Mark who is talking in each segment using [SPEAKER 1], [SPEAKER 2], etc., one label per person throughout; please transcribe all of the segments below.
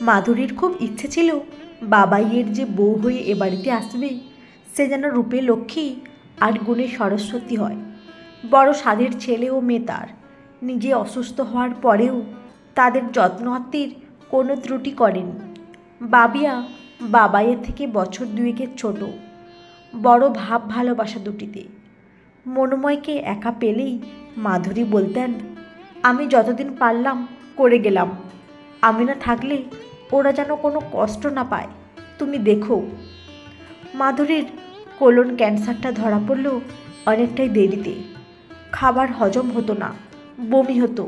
[SPEAKER 1] মাধুরীর খুব ইচ্ছে ছিল বাবাইয়ের যে বউ হয়ে এ বাড়িতে আসবে সে যেন রূপে লক্ষ্মী আর গুণে সরস্বতী হয়। বড় সাধের ছেলে ও মেয়ে তার। নিজে অসুস্থ হওয়ার পরেও তাদের যত্ন আত্মীর কোনো ত্রুটি করেনি। বাবিয়া বাবাইয়ের থেকে বছর দুয়েকের ছোট। বড় ভাব ভালোবাসা দুটিতে। মনোময়কে একা পেলেই মাধুরী বলতেন, আমি যতদিন পারলাম করে গেলাম, আমি না থাকলে ওরা যেন কোনো কষ্ট না পায়, তুমি দেখো। মাধুরীর কোলন ক্যান্সারটা ধরা পড়ল অনেকটাই দেরিতে। খাবার হজম হতো না, বমি হতো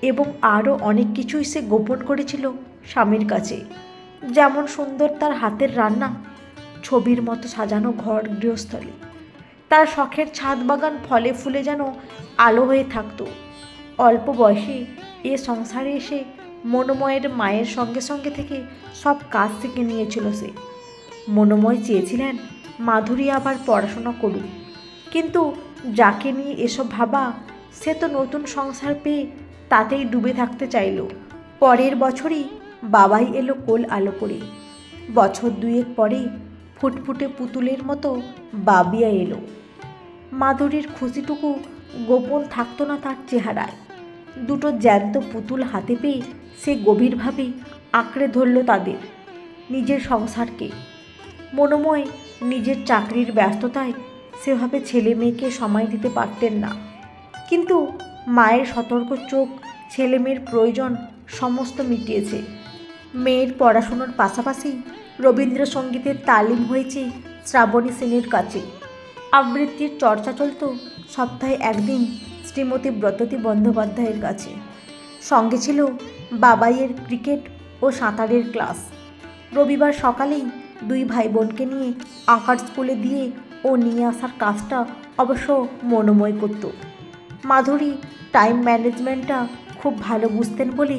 [SPEAKER 1] এবং আরও অনেক কিছুই সে গোপন করেছিল স্বামীর কাছে। যেমন সুন্দর তার হাতের রান্না, ছবির মতো সাজানো ঘর গৃহস্থলী, তার শখের ছাদ বাগান ফলে ফুলে যেন আলো হয়ে থাকতো। অল্প বয়সে এ সংসারে এসে মনোময়ের মায়ের সঙ্গে সঙ্গে থেকে সব কাজ শিখে নিয়েছিল সে। মনোময় চেয়েছিলেন মাধুরী আবার পড়াশোনা করুক, কিন্তু যাকে নিয়ে এসব ভাবা সে তো নতুন সংসার পেয়ে তাতেই ডুবে থাকতে চাইল। পরের বছরই বাবাই এলো কোল আলো করে। বছর দুয়েক পরে ফুটফুটে পুতুলের মতো বাবিয়া এলো। মাধুরীর খুশিটুকু গোপন থাকতো না তার চেহারায়। দুটো জ্যান্ত পুতুল হাতে পেয়ে সে গভীরভাবে আঁকড়ে ধরল তাদের, নিজের সংসারকে। মনোময় নিজের চাকরির ব্যস্ততায় সেভাবে ছেলে মেয়েকে সময় দিতে পারতেন না, কিন্তু মায়ের সতর্ক চোখ ছেলে মেয়ের প্রয়োজন সমস্ত মিটিয়েছে। মেয়ের পড়াশুনোর পাশাপাশি রবীন্দ্রসঙ্গীতের তালিম হয়েছে শ্রাবণী সেনের কাছে। আবৃত্তির চর্চা চলত সপ্তাহে একদিন শ্রীমতী ব্রততী বন্দ্যোপাধ্যায়ের কাছে। সঙ্গে ছিল বাবাইয়ের ক্রিকেট ও সাঁতারের ক্লাস। রবিবার সকালেই দুই ভাই বোনকে নিয়ে আঁকার স্কুলে দিয়ে ও নিয়ে আসার কাজটা অবশ্য মনোময় করত। মাধুরী টাইম ম্যানেজমেন্টটা খুব ভালো বুঝতেন বলে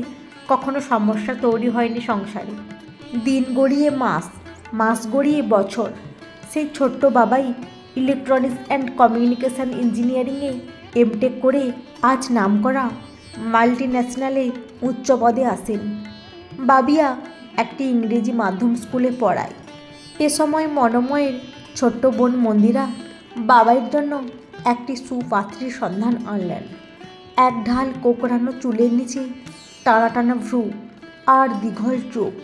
[SPEAKER 1] কখনো সমস্যা তৈরি হয়নি সংসারে। দিন গড়িয়ে মাস, মাস গড়িয়ে বছর। সেই ছোট্ট বাবাই ইলেকট্রনিক্স অ্যান্ড কমিউনিকেশন ইঞ্জিনিয়ারিংয়ে এমটেক করে আজ নামকরা মাল্টি ন্যাশনালে উচ্চ পদে আসেন। বাবিয়া একটি ইংরেজি মাধ্যম স্কুলে পড়ায়। এ সময় মনোময়ের ছোট্ট বোন মন্দিরা বাবাইয়ের জন্য একটি সুপাত্রীর সন্ধান আনলেন। এক ঢাল কোকড়ানো চুলের নিচে টানা টানা ভ্রু আর দীঘল চোখ,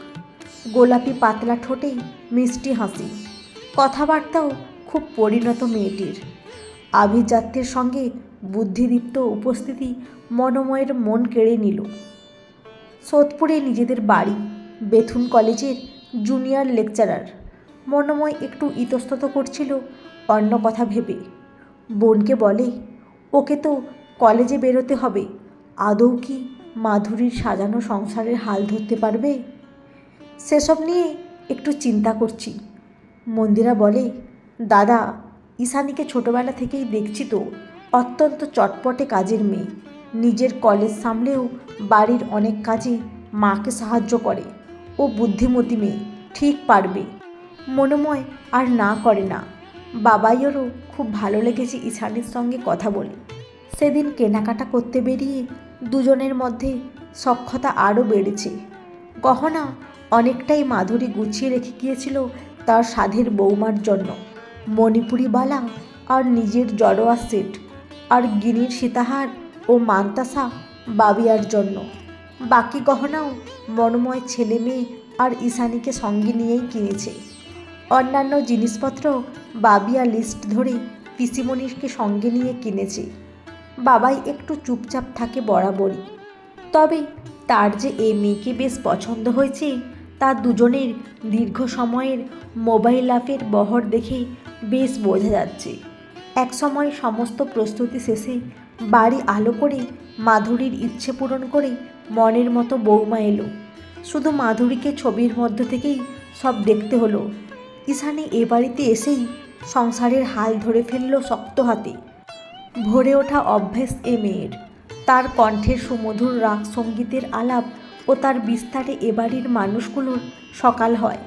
[SPEAKER 1] গোলাপি পাতলা ঠোঁটে মিষ্টি হাসি, কথাবার্তাও খুব পরিণত মেয়েটির। আভিজাত্যের সঙ্গে বুদ্ধিদীপ্ত উপস্থিতি মনোময়ের মন কেড়ে নিল। সোদপুরে নিজেদের বাড়ি, বেথুন কলেজের জুনিয়র লেকচারার। মনোময় একটু ইতস্তত করছিল অন্য কথা ভেবে। বোনকে বলে, ওকে তো কলেজে বেরোতে হবে, আদৌ কি মাধুরীর সাজানো সংসারের হাল ধরতে পারবে? সেসব নিয়ে একটু চিন্তা করছি। মন্দিরা বলে, দাদা, ঈশানীকে ছোটোবেলা থেকেই দেখছি তো অত্যন্ত চটপটে কাজের মেয়ে। নিজের কলেজ সামলেও বাড়ির অনেক কাজে মাকে সাহায্য করে। ও বুদ্ধিমতী মেয়ে, ঠিক পারবে। মনোময় আর না করে না। বাবাইয়েরও খুব ভালো লেগেছে ঈশানীর সঙ্গে কথা বলে। সেদিন কেনাকাটা করতে বেরিয়ে দুজনের মধ্যে সখ্যতা আরও বেড়েছে। গহনা অনেকটাই মাধুরী গুছিয়ে রেখে গিয়েছিল তার সাধের বৌমার জন্য। মণিপুরি বালা আর নিজের জড়োয়া সেট, আর গিনির সীতাহার ও মান্তাসা বাবিয়ার জন্য। বাকি গহনাও মনোময় ছেলে মেয়ে আর ঈশানীকে সঙ্গে নিয়েই কিনেছে। অন্যান্য জিনিসপত্র বাবিয়া লিস্ট ধরে পিসিমণিকে সঙ্গে নিয়ে কিনেছে। বাবাই একটু চুপচাপ থাকে বরাবরই, তবে তার যে এই মেয়েকে বেশ পছন্দ হয়েছে তা দুজনের দীর্ঘ সময়ের মোবাইল অ্যাপের বহর দেখে বেশ বোঝা যাচ্ছে। এক সময় সমস্ত প্রস্তুতি শেষে বাড়ি আলো করে মাধুরীর ইচ্ছে পূরণ করে মনের মতো বৌমা এলো। শুধু মাধুরীকে ছবির মধ্য থেকেই সব দেখতে হলো। ঈশানী এ বাড়িতে এসেই সংসারের হাল ধরে ফেলল শক্ত হাতে। ভরে ওঠা অভ্যেস এ মেয়ের। তার কণ্ঠের সুমধুর রাগ সঙ্গীতের আলাপ ও তার বিস্তারে এ বাড়ির মানুষগুলোর সকাল হয়।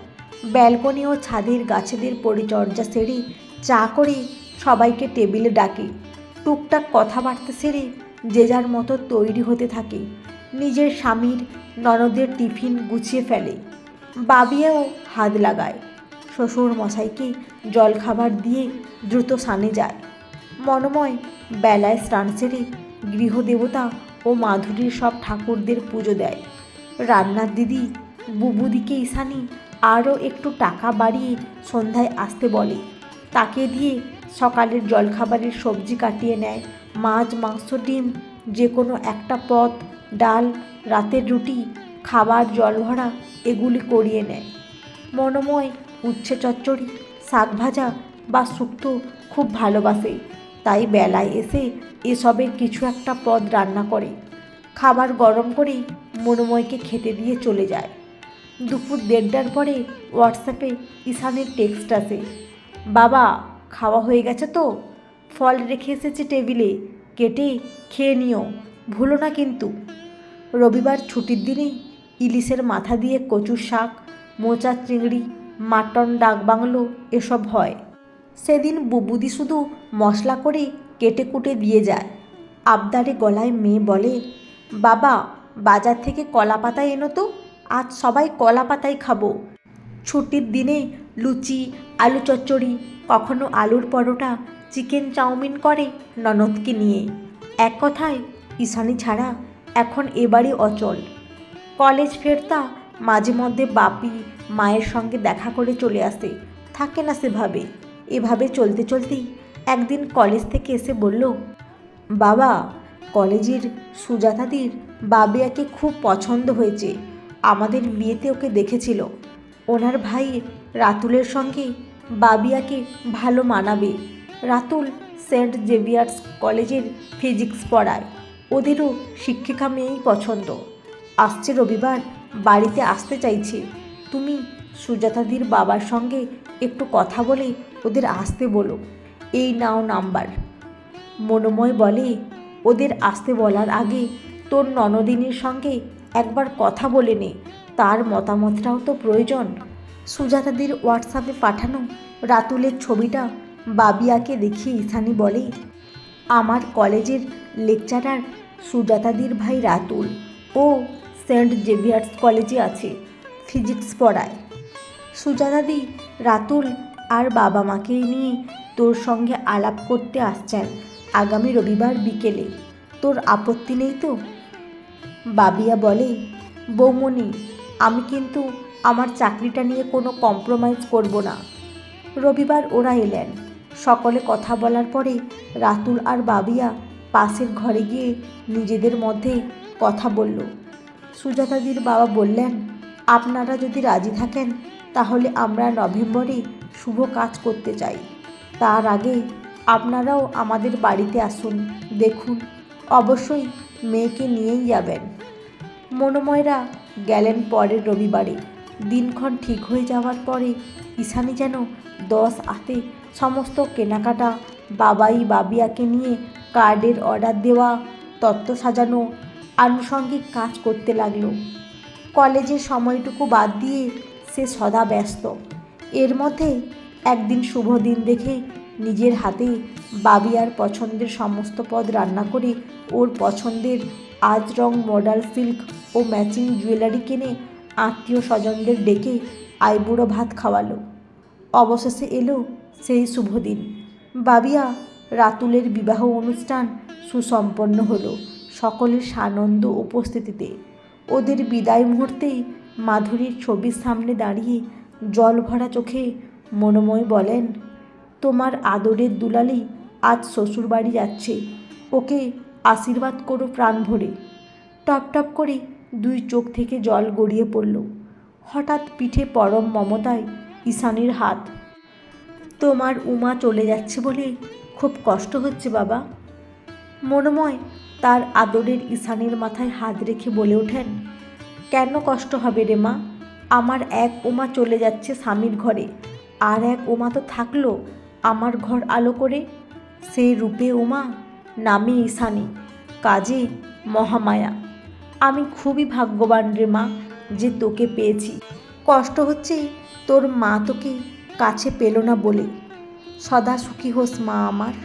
[SPEAKER 1] ব্যালকনি ও ছাদের গাছেদের পরিচর্যা সেরে চা করে সবাইকে টেবিলে ডাকে। টুকটাক কথাবার্তা সেরে যে যার মতো তৈরি হতে থাকে। নিজের স্বামীর ননদের টিফিন গুছিয়ে ফেলে। বাবিয়াও হাত লাগায়। শ্বশুর মশাইকে জলখাবার দিয়ে দ্রুত স্নানে যায়। মনোময় বেলায় স্নান সেরে গৃহদেবতা ও মাধুরীর সব ঠাকুরদের পুজো দেয়। রান্নার দিদি বুবুদিকে ঈশানী আরও একটু টাকা বাড়িয়ে সন্ধ্যায় আসতে বলে। তাকে দিয়ে সকালের জলখাবারের সবজি কাটিয়ে নেয়। মাছ, মাংস, ডিম, যে কোনো একটা পদ, ডাল, রাতের রুটি, খাবার জল ভরা এগুলি করিয়ে নেয়। মনোময় উচ্ছে চচ্চড়ি, শাক ভাজা বা শুক্তো খুব ভালোবাসে, তাই বেলায় এসে এসবের কিছু একটা পদ রান্না করে। খাবার গরম করেই মনোময়কে খেতে দিয়ে চলে যায়। দুপুর 1:30টার পরে হোয়াটসঅ্যাপে ঈশানের টেক্সট আসে, বাবা খাওয়া হয়ে গেছে তো? ফল রেখে এসেছি টেবিলে, কেটে খেয়ে নিও, ভুলো না কিন্তু। রবিবার ছুটির দিনেই ইলিশের মাথা দিয়ে কচুর শাক, মোচা চিংড়ি, মাটন ডাকবাংলো এসব হয়। সেদিন বুবুদি শুধু মশলা করে কেটে কুটে দিয়ে যায়। আবদারে গলায় মেয়ে বলে, বাবা বাজার থেকে কলা পাতা এনো তো, আজ সবাই কলা পাতাই খাবো। ছুটির দিনে লুচি, আলু চচ্চড়ি, কখনো আলুর পরোটা, চিকেন চাউমিন করে ননদকে নিয়ে। এক কথায় ঈশানী ছাড়া এখন এ বাড়ি অচল। কলেজ ফেরতা মাঝে মধ্যে বাপি মায়ের সঙ্গে দেখা করে চলে আসে, থাকে না সেভাবে। এভাবে চলতে চলতেই একদিন কলেজ থেকে এসে বলল, বাবা কলেজের সুজাতাদির বাবিয়াকে খুব পছন্দ হয়েছে, আমাদের বিয়েতে ওকে দেখেছিল। ওনার ভাই রাতুলের সঙ্গে বাবিয়াকে ভালো মানাবে। রাতুল সেন্ট জেভিয়ার্স কলেজের ফিজিক্স পড়ায়, ওদেরও শিক্ষিকা মেয়েই পছন্দ। আসছে রবিবার বাড়িতে আসতে চাইছে, তুমি সুজাতাদির বাবার সঙ্গে একটু কথা বলে ওদের আসতে বলো, এই নাও নাম্বার। মনোময় বলে, ওদের আসতে বলার আগে তোর ননদিনীর সঙ্গে একবার কথা বলে নে, তার মতামতটাও তো প্রয়োজন। সুজাতাদির হোয়াটসঅ্যাপে পাঠানো রাতুলের ছবিটা বাবিয়াকে দেখিয়ে ঈশানী বলে, আমার কলেজের লেকচারার সুজাতাদির ভাই রাতুল, ও সেন্ট জেভিয়ার্স কলেজে আছে, ফিজিক্স পড়ায়। সুজাতাদি রাতুল আর বাবা মাকে নিয়ে তোর সঙ্গে আলাপ করতে আসছেন আগামী রবিবার বিকেলে, তোর আপত্তি নেই তো? বাবিয়া বলে, বৌমণি আমি কিন্তু আমার চাকরিটা নিয়ে কোনো কম্প্রোমাইজ করব না। রবিবার ওরা এলেন। সকলে কথা বলার পরে রাতুল আর বাবিয়া পাশের ঘরে গিয়ে নিজেদের মধ্যে কথা বলল। সুজাতাদির বাবা বললেন, আপনারা যদি রাজি থাকেন তাহলে আমরা নভেম্বরে শুভ কাজ করতে চাই। তার আগে আপনারাও আমাদের বাড়িতে আসুন, দেখুন, অবশ্যই মেয়েকে নিয়েই যাবেন। মনোময়রা গেলেন পরের রবিবারে। দিনক্ষণ ঠিক হয়ে যাওয়ার পরে ঈশানী যেন 10 হাতে সমস্ত কেনাকাটা, বাবাই বাবিয়াকে নিয়ে কার্ডের অর্ডার দেওয়া, তত্ত্ব সাজানো, আনুষঙ্গিক কাজ করতে লাগলো। কলেজের সময়টুকু বাদ দিয়ে সে সদা ব্যস্ত। এর মধ্যে একদিন শুভ দিন দেখে নিজের হাতে বাবিয়ার পছন্দের সমস্ত পদ রান্না করে ওর পছন্দের আজরং মডাল সিল্ক ও ম্যাচিং জুয়েলারি কিনে আত্মীয় স্বজনদের ডেকে আইবুড়ো ভাত খাওয়ালো। অবশেষে এলো সেই শুভ দিন। বাবিয়া রাতুলের বিবাহ অনুষ্ঠান সুসম্পন্ন হলো সকলের সানন্দ উপস্থিতিতে। ওদের বিদায় মুহূর্তেই মাধুরীর ছবির সামনে দাঁড়িয়ে জল ভরা চোখে মনোময় বলেন, তোমার আদরের দুলালি আজ শ্বশুরবাড়ি যাচ্ছে, ওকে আশীর্বাদ করো প্রাণ ভরে। টপ টপ করে 2 চোখ থেকে জল গড়িয়ে পড়ল। হঠাৎ পিঠে পরম মমতায় ঈশানীর হাত। তোমার উমা চলে যাচ্ছে বলে খুব কষ্ট হচ্ছে বাবা। মনোময় তার আদরের ঈশানীর মাথায় হাত রেখে বলে ওঠেন, কেন কষ্ট হবে রে মা, আমার এক উমা চলে যাচ্ছে স্বামীর ঘরে, আর এক উমা তো থাকলো আমার ঘর আলো করে। সেই রূপে উমা, নামে ঈশানী, কাজে মহামায়া। আমি খুবই ভাগ্যবান রে মা যে তোকে পেয়েছি। কষ্ট হচ্ছে তোর মা তোকে কাছে পেল না বলে। সদা সুখী হোস মা আমার।